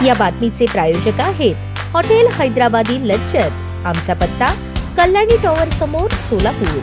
या बातमीचे प्रायोजक आहेत हॉटेल हैदराबादी लज्जत। आमचा पत्ता कल्याणी टॉवर समोर, सोलापूर।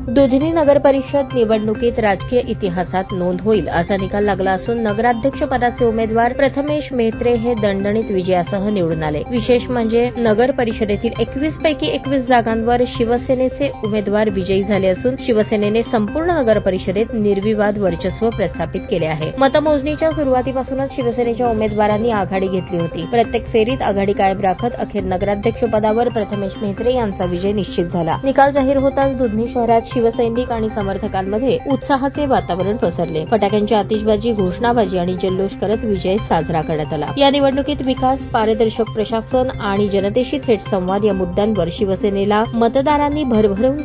दुधनी नगर परिषद निवडणुकीत राजकीय इतिहासात नोंद होईल असा निकाल लागला असून नगराध्यक्ष पदाचे उमेदवार प्रथमेश मेहत्रे हे दणदणीत विजयासह निवडून आले। विशेष म्हणजे नगर परिषदेतील 21 पैकी 21 जागांवर शिवसेनेचे उमेदवार विजयी झाले असून शिवसेनेने संपूर्ण नगर परिषदेत निर्विवाद वर्चस्व प्रस्थापित केले आहे। मतमोजणीच्या सुरुवातीपासूनच शिवसेनेच्या उमेदवारांनी आघाडी घेतली होती। प्रत्येक फेरीत आघाडी कायम राखत अखेर नगराध्यक्ष पदावर प्रथमेश मेहत्रे यांचा विजय निश्चित झाला। निकाल जाहीर होताच दुधनी शहरात शिवसैनिक आणि समर्थकांमध्ये उत्साहाचे वातावरण पसरले। फटाक्यांची आतिषबाजी, घोषणाबाजी आणि जल्लोष करत विजय साजरा करण्यात आला। या निवडणुकीत विकास, पारदर्शक प्रशासन आणि जनतेशी थेट संवाद या मुद्द्यांवर शिवसेनेला मतदारांनी भरभरून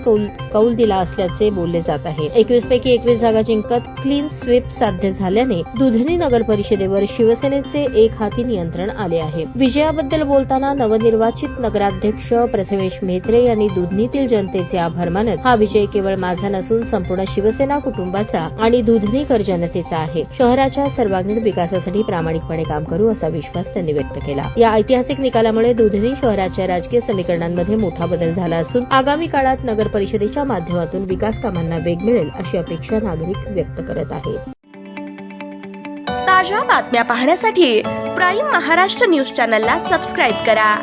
कौल दिला असल्याचे बोलले जात आहे। 21 पैकी 21 जागा जिंकत क्लीन स्वीप साध्य झाल्याने दुधनी नगर परिषदेवर शिवसेनेचे एक हाती नियंत्रण आले आहे। विजयाबद्दल बोलताना नवनिर्वाचित नगराध्यक्ष प्रथमेश मेहत्रे यांनी दुधनीतील जनतेचे आभार मानत हा विजय केवळ माझा नसून संपूर्ण शिवसेना कुटुंबाचा आणि दुधनीकर जनतेचा आहे। शहराच्या सर्वांगीण विकासासाठी प्रामाणिकपणे काम करू असा विश्वास त्यांनी व्यक्त केला। या ऐतिहासिक निकालामुळे दुधनी शहराच्या राजकीय समीकरणांमध्ये मोठा बदल झाला असून आगामी काळात नगर परिषदेच्या माध्यमातून विकास कामांना वेग मिळेल अशी अपेक्षा नागरिक व्यक्त करत आहेत। ताज्या बातम्या पाहण्यासाठी प्राईम महाराष्ट्र न्यूज चॅनलला सबस्क्राईब करा।